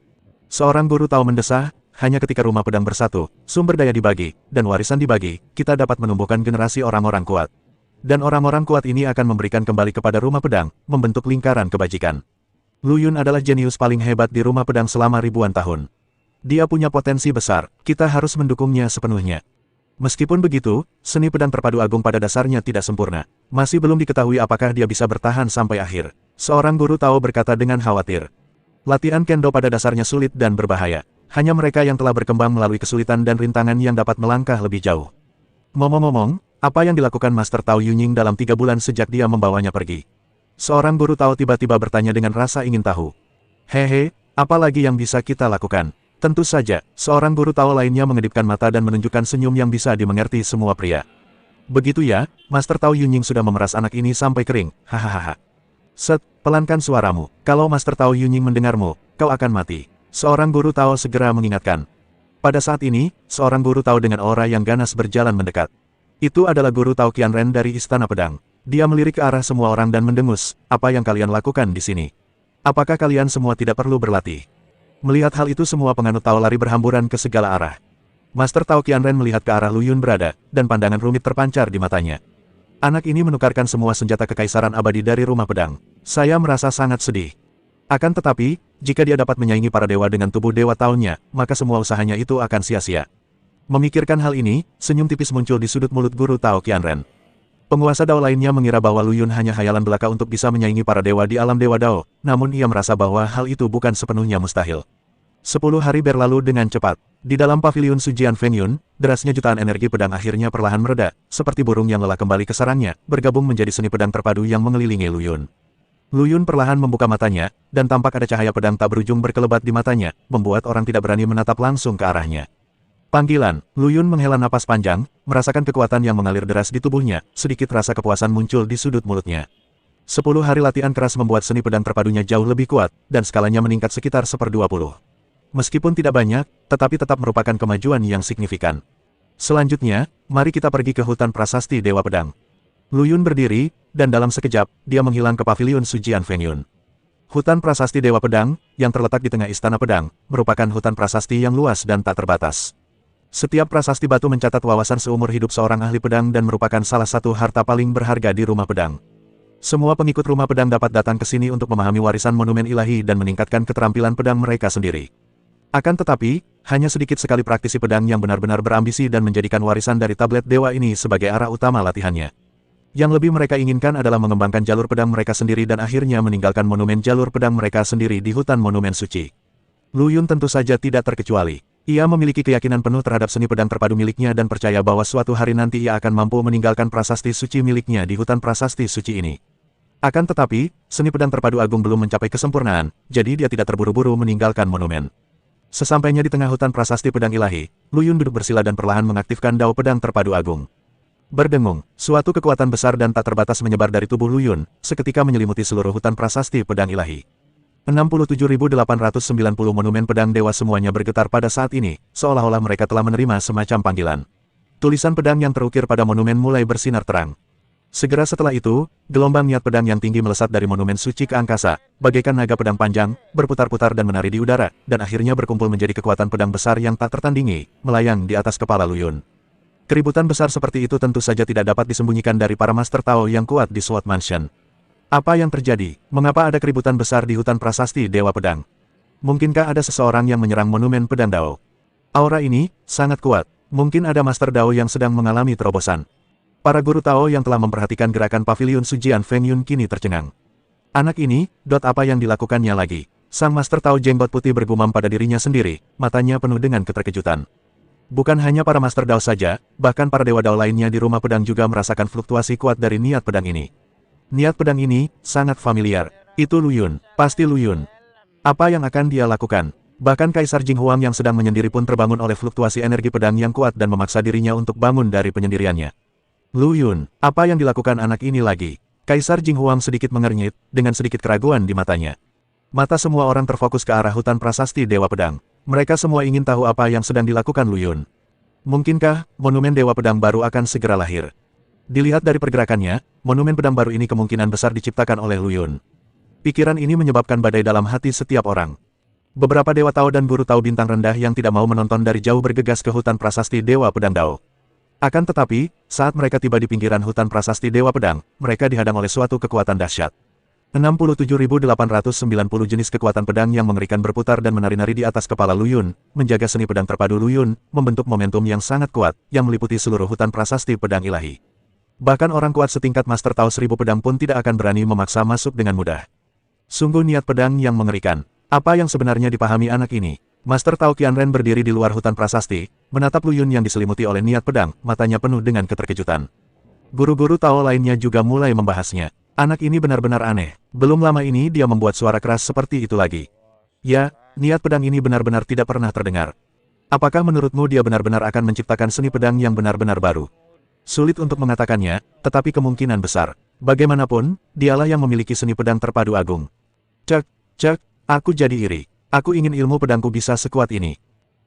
S2: Seorang guru Tao mendesah, hanya ketika rumah pedang bersatu, sumber daya dibagi, dan warisan dibagi, kita dapat menumbuhkan generasi orang-orang kuat. Dan orang-orang kuat ini akan memberikan kembali kepada rumah pedang, membentuk lingkaran kebajikan. Lu Yun adalah jenius paling hebat di rumah pedang selama ribuan tahun. Dia punya potensi besar, kita harus mendukungnya sepenuhnya. Meskipun begitu, seni pedang terpadu agung pada dasarnya tidak sempurna. Masih belum diketahui apakah dia bisa bertahan sampai akhir. Seorang guru Tao berkata dengan khawatir. Latihan kendo pada dasarnya sulit dan berbahaya. Hanya mereka yang telah berkembang melalui kesulitan dan rintangan yang dapat melangkah lebih jauh. Ngomong-ngomong, apa yang dilakukan Master Tao Yunying dalam 3 bulan sejak dia membawanya pergi? Seorang guru Tao tiba-tiba bertanya dengan rasa ingin tahu. Hehe, apa lagi yang bisa kita lakukan? Tentu saja, seorang guru Tao lainnya mengedipkan mata dan menunjukkan senyum yang bisa dimengerti semua pria. Begitu ya, Master Tao Yunying sudah memeras anak ini sampai kering, hahaha. Set, pelankan suaramu, kalau Master Tao Yunying mendengarmu, kau akan mati. Seorang guru Tao segera mengingatkan. Pada saat ini, seorang guru Tao dengan aura yang ganas berjalan mendekat. Itu adalah guru Tao Qianren dari Istana Pedang. Dia melirik ke arah semua orang dan mendengus, apa yang kalian lakukan di sini? Apakah kalian semua tidak perlu berlatih? Melihat hal itu semua penganut Tao lari berhamburan ke segala arah. Master Tao Qianren melihat ke arah Lu Yun berada, dan pandangan rumit terpancar di matanya. Anak ini menukarkan semua senjata kekaisaran abadi dari rumah pedang. Saya merasa sangat sedih. Akan tetapi, jika dia dapat menyaingi para dewa dengan tubuh dewa Tao-nya, maka semua usahanya itu akan sia-sia. Memikirkan hal ini, senyum tipis muncul di sudut mulut guru Tao Qianren. Penguasa Dao lainnya mengira bahwa Lu Yun hanya hayalan belaka untuk bisa menyaingi para dewa di alam Dewa Dao, namun ia merasa bahwa hal itu bukan sepenuhnya mustahil. 10 hari berlalu dengan cepat. Di dalam Pavilion Sujian Feng Yun, derasnya jutaan energi pedang akhirnya perlahan mereda, seperti burung yang lelah kembali ke sarangnya, bergabung menjadi seni pedang terpadu yang mengelilingi Lu Yun. Lu Yun perlahan membuka matanya, dan tampak ada cahaya pedang tak berujung berkelebat di matanya, membuat orang tidak berani menatap langsung ke arahnya. Panggilan, Lu Yun menghela napas panjang, merasakan kekuatan yang mengalir deras di tubuhnya, sedikit rasa kepuasan muncul di sudut mulutnya. 10 hari latihan keras membuat seni pedang terpadunya jauh lebih kuat, dan skalanya meningkat sekitar 1/20. Meskipun tidak banyak, tetapi tetap merupakan kemajuan yang signifikan. Selanjutnya, mari kita pergi ke hutan prasasti Dewa Pedang. Lu Yun berdiri, dan dalam sekejap, dia menghilang ke Pavilion Sujian Feng Yun. Hutan prasasti Dewa Pedang, yang terletak di tengah Istana Pedang, merupakan hutan prasasti yang luas dan tak terbatas. Setiap prasasti batu mencatat wawasan seumur hidup seorang ahli pedang dan merupakan salah satu harta paling berharga di rumah pedang. Semua pengikut rumah pedang dapat datang ke sini untuk memahami warisan monumen ilahi dan meningkatkan keterampilan pedang mereka sendiri. Akan tetapi, hanya sedikit sekali praktisi pedang yang benar-benar berambisi dan menjadikan warisan dari tablet dewa ini sebagai arah utama latihannya. Yang lebih mereka inginkan adalah mengembangkan jalur pedang mereka sendiri dan akhirnya meninggalkan monumen jalur pedang mereka sendiri di hutan monumen suci. Lu Yun tentu saja tidak terkecuali. Ia memiliki keyakinan penuh terhadap seni pedang terpadu miliknya dan percaya bahwa suatu hari nanti ia akan mampu meninggalkan prasasti suci miliknya di hutan prasasti suci ini. Akan tetapi, seni pedang terpadu agung belum mencapai kesempurnaan, jadi dia tidak terburu-buru meninggalkan monumen. Sesampainya di tengah hutan prasasti pedang ilahi, Lu Yun duduk bersila dan perlahan mengaktifkan dao pedang terpadu agung. Berdengung, suatu kekuatan besar dan tak terbatas menyebar dari tubuh Lu Yun, seketika menyelimuti seluruh hutan prasasti pedang ilahi. 67.890 monumen pedang dewa semuanya bergetar pada saat ini, seolah-olah mereka telah menerima semacam panggilan. Tulisan pedang yang terukir pada monumen mulai bersinar terang. Segera setelah itu, gelombang niat pedang yang tinggi melesat dari monumen suci ke angkasa, bagaikan naga pedang panjang, berputar-putar dan menari di udara, dan akhirnya berkumpul menjadi kekuatan pedang besar yang tak tertandingi, melayang di atas kepala Lu Yun. Keributan besar seperti itu tentu saja tidak dapat disembunyikan dari para Master Tao yang kuat di Sword Mansion. Apa yang terjadi? Mengapa ada keributan besar di hutan prasasti Dewa Pedang? Mungkinkah ada seseorang yang menyerang monumen pedang Dao? Aura ini sangat kuat. Mungkin ada Master Dao yang sedang mengalami terobosan. Para guru Tao yang telah memperhatikan gerakan pavilion Sujian Feng Yun kini tercengang. Anak ini, apa yang dilakukannya lagi? Sang Master Tao jenggot putih bergumam pada dirinya sendiri, matanya penuh dengan keterkejutan. Bukan hanya para Master Dao saja, bahkan para Dewa Dao lainnya di rumah pedang juga merasakan fluktuasi kuat dari niat pedang ini. Niat pedang ini sangat familiar. Itu Lu Yun, pasti Lu Yun. Apa yang akan dia lakukan? Bahkan Kaisar Jing Huang yang sedang menyendiri pun terbangun oleh fluktuasi energi pedang yang kuat dan memaksa dirinya untuk bangun dari penyendiriannya. Lu Yun, apa yang dilakukan anak ini lagi? Kaisar Jing Huang sedikit mengernyit, dengan sedikit keraguan di matanya. Mata semua orang terfokus ke arah hutan prasasti Dewa Pedang. Mereka semua ingin tahu apa yang sedang dilakukan Lu Yun. Mungkinkah monumen Dewa Pedang baru akan segera lahir? Dilihat dari pergerakannya, monumen pedang baru ini kemungkinan besar diciptakan oleh Lu Yun. Pikiran ini menyebabkan badai dalam hati setiap orang. Beberapa Dewa Tao dan guru Tao bintang rendah yang tidak mau menonton dari jauh bergegas ke hutan prasasti Dewa Pedang Dao. Akan tetapi, saat mereka tiba di pinggiran hutan prasasti Dewa Pedang, mereka dihadang oleh suatu kekuatan dahsyat. 67.890 jenis kekuatan pedang yang mengerikan berputar dan menari-nari di atas kepala Lu Yun, menjaga seni pedang terpadu Lu Yun, membentuk momentum yang sangat kuat, yang meliputi seluruh hutan prasasti pedang ilahi. Bahkan orang kuat setingkat Master Tao 1000 pedang pun tidak akan berani memaksa masuk dengan mudah. Sungguh niat pedang yang mengerikan. Apa yang sebenarnya dipahami anak ini? Master Tao Qianren berdiri di luar hutan prasasti, menatap Lu Yun yang diselimuti oleh niat pedang, matanya penuh dengan keterkejutan. Guru-guru Tao lainnya juga mulai membahasnya. Anak ini benar-benar aneh. Belum lama ini dia membuat suara keras seperti itu lagi. Ya, niat pedang ini benar-benar tidak pernah terdengar. Apakah menurutmu dia benar-benar akan menciptakan seni pedang yang benar-benar baru? Sulit untuk mengatakannya, tetapi kemungkinan besar. Bagaimanapun, dialah yang memiliki seni pedang terpadu agung. Cek, aku jadi iri. Aku ingin ilmu pedangku bisa sekuat ini.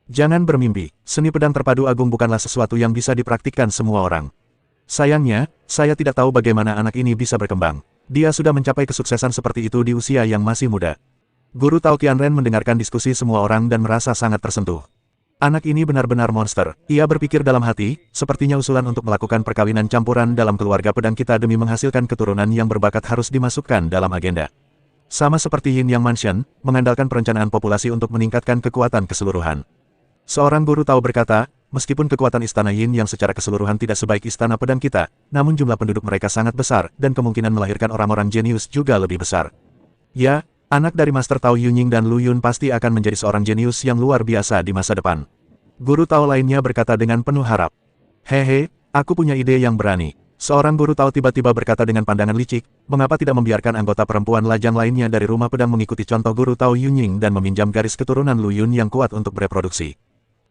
S2: Jangan bermimpi, seni pedang terpadu agung bukanlah sesuatu yang bisa dipraktikkan semua orang. Sayangnya, saya tidak tahu bagaimana anak ini bisa berkembang. Dia sudah mencapai kesuksesan seperti itu di usia yang masih muda. Guru Tao Qianren mendengarkan diskusi semua orang dan merasa sangat tersentuh. Anak ini benar-benar monster. Ia berpikir dalam hati, sepertinya usulan untuk melakukan perkawinan campuran dalam keluarga pedang kita demi menghasilkan keturunan yang berbakat harus dimasukkan dalam agenda. Sama seperti Yin Yang Mansion, mengandalkan perencanaan populasi untuk meningkatkan kekuatan keseluruhan. Seorang guru Tao berkata, meskipun kekuatan istana Yin yang secara keseluruhan tidak sebaik istana pedang kita, namun jumlah penduduk mereka sangat besar, dan kemungkinan melahirkan orang-orang jenius juga lebih besar. Ya, anak dari Master Tao Yunying dan Lu Yun pasti akan menjadi seorang jenius yang luar biasa di masa depan. Guru Tao lainnya berkata dengan penuh harap. Hehe, aku punya ide yang berani. Seorang guru Tao tiba-tiba berkata dengan pandangan licik, mengapa tidak membiarkan anggota perempuan lajang lainnya dari rumah pedang mengikuti contoh guru Tao Yunying dan meminjam garis keturunan Lu Yun yang kuat untuk bereproduksi.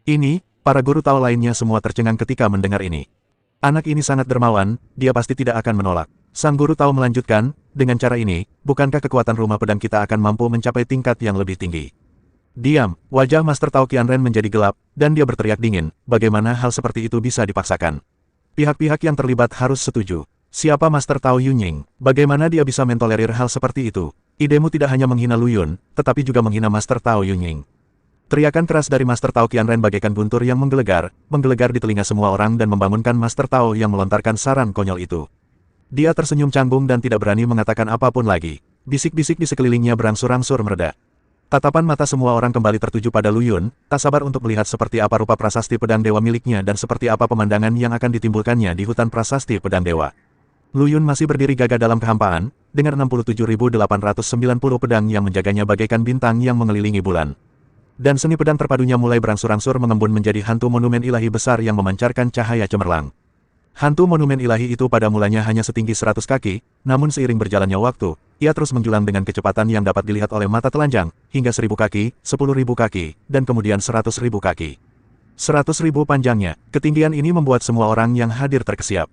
S2: Ini, para guru Tao lainnya semua tercengang ketika mendengar ini. Anak ini sangat dermawan, dia pasti tidak akan menolak. Sang guru Tao melanjutkan, dengan cara ini, bukankah kekuatan rumah pedang kita akan mampu mencapai tingkat yang lebih tinggi? Diam, wajah Master Tao Qianren menjadi gelap, dan dia berteriak dingin, bagaimana hal seperti itu bisa dipaksakan? Pihak-pihak yang terlibat harus setuju. Siapa Master Tao Yunying? Bagaimana dia bisa mentolerir hal seperti itu? Idemu tidak hanya menghina Lu Yun, tetapi juga menghina Master Tao Yunying. Teriakan keras dari Master Tao Qianren bagaikan guntur yang menggelegar di telinga semua orang dan membangunkan Master Tao yang melontarkan saran konyol itu. Dia tersenyum canggung dan tidak berani mengatakan apapun lagi. Bisik-bisik di sekelilingnya berangsur-angsur mereda. Tatapan mata semua orang kembali tertuju pada Lu Yun, tak sabar untuk melihat seperti apa rupa prasasti pedang dewa miliknya dan seperti apa pemandangan yang akan ditimbulkannya di hutan prasasti pedang dewa. Lu Yun masih berdiri gagah dalam kehampaan, dengan 67.890 pedang yang menjaganya bagaikan bintang yang mengelilingi bulan. Dan seni pedang terpadunya mulai berangsur-angsur mengembun menjadi hantu monumen ilahi besar yang memancarkan cahaya cemerlang. Hantu monumen ilahi itu pada mulanya hanya setinggi 100 kaki, namun seiring berjalannya waktu, ia terus menjulang dengan kecepatan yang dapat dilihat oleh mata telanjang, hingga 1000 kaki, 10.000 kaki, dan kemudian 100.000 kaki. 100.000 panjangnya, ketinggian ini membuat semua orang yang hadir terkesiap.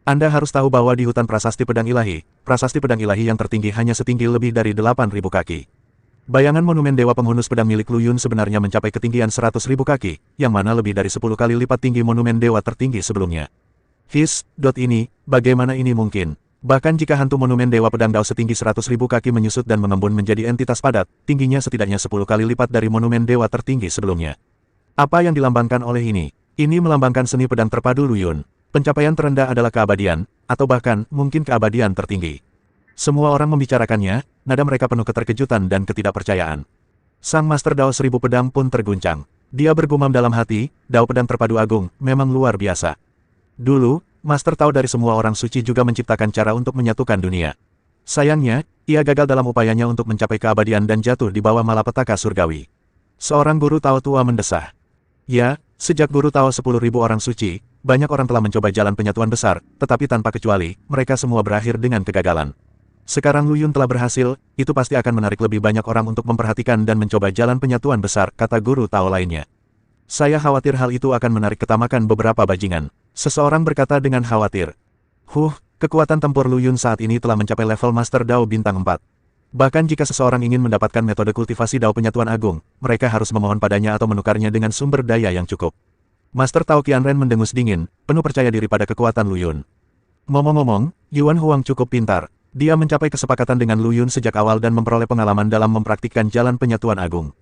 S2: Anda harus tahu bahwa di hutan prasasti pedang ilahi yang tertinggi hanya setinggi lebih dari 8.000 kaki. Bayangan monumen dewa penghunus pedang milik Lu Yun sebenarnya mencapai ketinggian 100.000 kaki, yang mana lebih dari 10 kali lipat tinggi monumen dewa tertinggi sebelumnya. Ini, bagaimana ini mungkin? Bahkan jika hantu monumen Dewa Pedang Dao setinggi 100.000 kaki menyusut dan mengembun menjadi entitas padat, tingginya setidaknya 10 kali lipat dari monumen Dewa tertinggi sebelumnya. Apa yang dilambangkan oleh ini? Ini melambangkan seni pedang terpadu Luyun. Pencapaian terendah adalah keabadian, atau bahkan mungkin keabadian tertinggi. Semua orang membicarakannya, nada mereka penuh keterkejutan dan ketidakpercayaan. Sang Master Dao Seribu Pedang pun terguncang. Dia bergumam dalam hati, Dao Pedang Terpadu Agung memang luar biasa. Dulu, Master Tao dari semua orang suci juga menciptakan cara untuk menyatukan dunia. Sayangnya, ia gagal dalam upayanya untuk mencapai keabadian dan jatuh di bawah malapetaka surgawi. Seorang guru Tao tua mendesah. Ya, sejak guru Tao 10.000 orang suci, banyak orang telah mencoba jalan penyatuan besar, tetapi tanpa kecuali, mereka semua berakhir dengan kegagalan. Sekarang Luyun telah berhasil, itu pasti akan menarik lebih banyak orang untuk memperhatikan dan mencoba jalan penyatuan besar, kata guru Tao lainnya. Saya khawatir hal itu akan menarik ketamakan beberapa bajingan. Seseorang berkata dengan khawatir. Kekuatan tempur Luyun saat ini telah mencapai level Master Dao Bintang 4. Bahkan jika seseorang ingin mendapatkan metode kultivasi Dao Penyatuan Agung, mereka harus memohon padanya atau menukarnya dengan sumber daya yang cukup. Master Tao Qianren mendengus dingin, penuh percaya diri pada kekuatan Luyun. Ngomong-ngomong, Yuan Huang cukup pintar. Dia mencapai kesepakatan dengan Luyun sejak awal dan memperoleh pengalaman dalam mempraktikkan jalan penyatuan agung.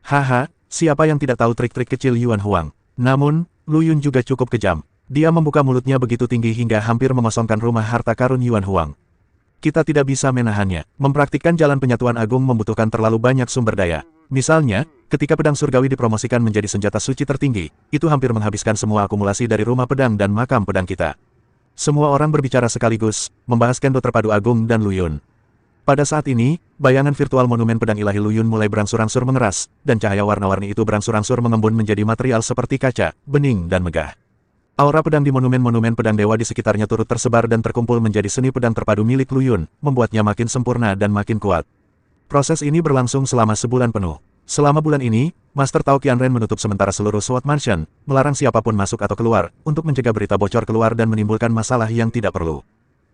S2: Haha, siapa yang tidak tahu trik-trik kecil Yuan Huang? Namun, Luyun juga cukup kejam. Dia membuka mulutnya begitu tinggi hingga hampir mengosongkan rumah harta karun Yuan Huang. Kita tidak bisa menahannya. Mempraktikkan jalan penyatuan agung membutuhkan terlalu banyak sumber daya. Misalnya, ketika pedang surgawi dipromosikan menjadi senjata suci tertinggi, itu hampir menghabiskan semua akumulasi dari rumah pedang dan makam pedang kita. Semua orang berbicara sekaligus, membahas Kendo Terpadu Agung dan Luyun. Pada saat ini, bayangan virtual monumen pedang ilahi Luyun mulai berangsur-angsur mengeras, dan cahaya warna-warni itu berangsur-angsur mengembun menjadi material seperti kaca, bening dan megah. Aura pedang di monumen-monumen pedang dewa di sekitarnya turut tersebar dan terkumpul menjadi seni pedang terpadu milik Luyun, membuatnya makin sempurna dan makin kuat. Proses ini berlangsung selama sebulan penuh. Selama bulan ini, Master Tao Qianren menutup sementara seluruh Sword Mansion, melarang siapapun masuk atau keluar, untuk mencegah berita bocor keluar dan menimbulkan masalah yang tidak perlu.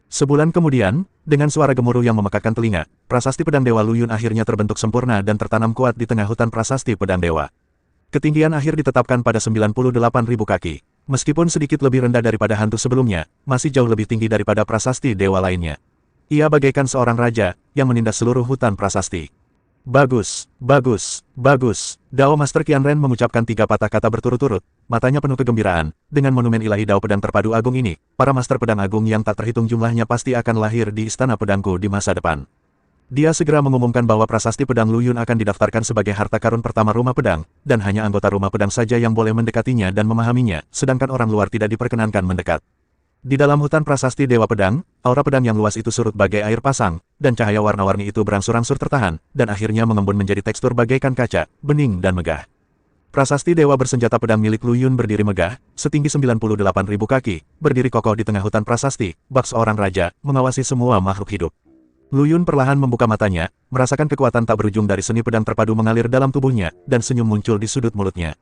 S2: Sebulan kemudian, dengan suara gemuruh yang memekakkan telinga, prasasti pedang dewa Luyun akhirnya terbentuk sempurna dan tertanam kuat di tengah hutan prasasti pedang dewa. Ketinggian akhir ditetapkan pada 98.000 kaki. Meskipun sedikit lebih rendah daripada hantu sebelumnya, masih jauh lebih tinggi daripada prasasti dewa lainnya. Ia bagaikan seorang raja, yang menindas seluruh hutan prasasti. Bagus, bagus, bagus. Dao Master Qianren mengucapkan 3 patah kata berturut-turut, matanya penuh kegembiraan. Dengan monumen ilahi Dao Pedang Terpadu Agung ini, para Master Pedang Agung yang tak terhitung jumlahnya pasti akan lahir di Istana Pedangku di masa depan. Dia segera mengumumkan bahwa prasasti pedang Luyun akan didaftarkan sebagai harta karun pertama rumah pedang, dan hanya anggota rumah pedang saja yang boleh mendekatinya dan memahaminya, sedangkan orang luar tidak diperkenankan mendekat. Di dalam hutan prasasti Dewa Pedang, aura pedang yang luas itu surut bagai air pasang, dan cahaya warna-warni itu berangsur-angsur tertahan, dan akhirnya mengembun menjadi tekstur bagaikan kaca, bening dan megah. Prasasti Dewa bersenjata pedang milik Luyun berdiri megah, setinggi 98.000 kaki, berdiri kokoh di tengah hutan prasasti, bak seorang raja, mengawasi semua makhluk hidup. Luyun perlahan membuka matanya, merasakan kekuatan tak berujung dari seni pedang terpadu mengalir dalam tubuhnya, dan senyum muncul di sudut mulutnya.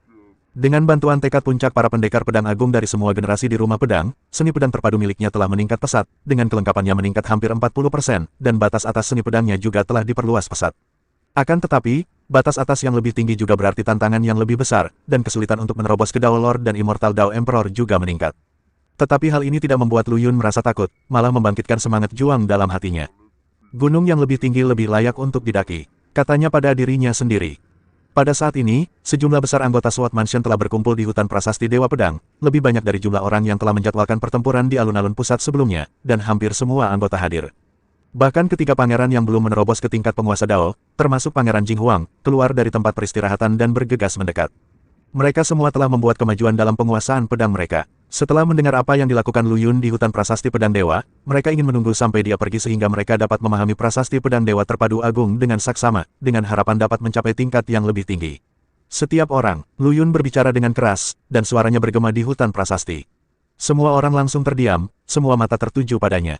S2: Dengan bantuan tekad puncak para pendekar pedang agung dari semua generasi di rumah pedang, seni pedang terpadu miliknya telah meningkat pesat, dengan kelengkapannya meningkat hampir 40%, dan batas atas seni pedangnya juga telah diperluas pesat. Akan tetapi, batas atas yang lebih tinggi juga berarti tantangan yang lebih besar, dan kesulitan untuk menerobos ke Dao Lord dan Immortal Dao Emperor juga meningkat. Tetapi hal ini tidak membuat Luyun merasa takut, malah membangkitkan semangat juang dalam hatinya. Gunung yang lebih tinggi lebih layak untuk didaki, katanya pada dirinya sendiri. Pada saat ini, sejumlah besar anggota Sword Mansion telah berkumpul di hutan prasasti Dewa Pedang, lebih banyak dari jumlah orang yang telah menjadwalkan pertempuran di alun-alun pusat sebelumnya, dan hampir semua anggota hadir. Bahkan ketiga pangeran yang belum menerobos ke tingkat penguasa Dao, termasuk Pangeran Jing Huang, keluar dari tempat peristirahatan dan bergegas mendekat. Mereka semua telah membuat kemajuan dalam penguasaan pedang mereka. Setelah mendengar apa yang dilakukan Luyun di hutan prasasti pedang dewa, mereka ingin menunggu sampai dia pergi sehingga mereka dapat memahami prasasti pedang dewa terpadu agung dengan saksama, dengan harapan dapat mencapai tingkat yang lebih tinggi. Setiap orang, Luyun berbicara dengan keras, dan suaranya bergema di hutan prasasti. Semua orang langsung terdiam, semua mata tertuju padanya.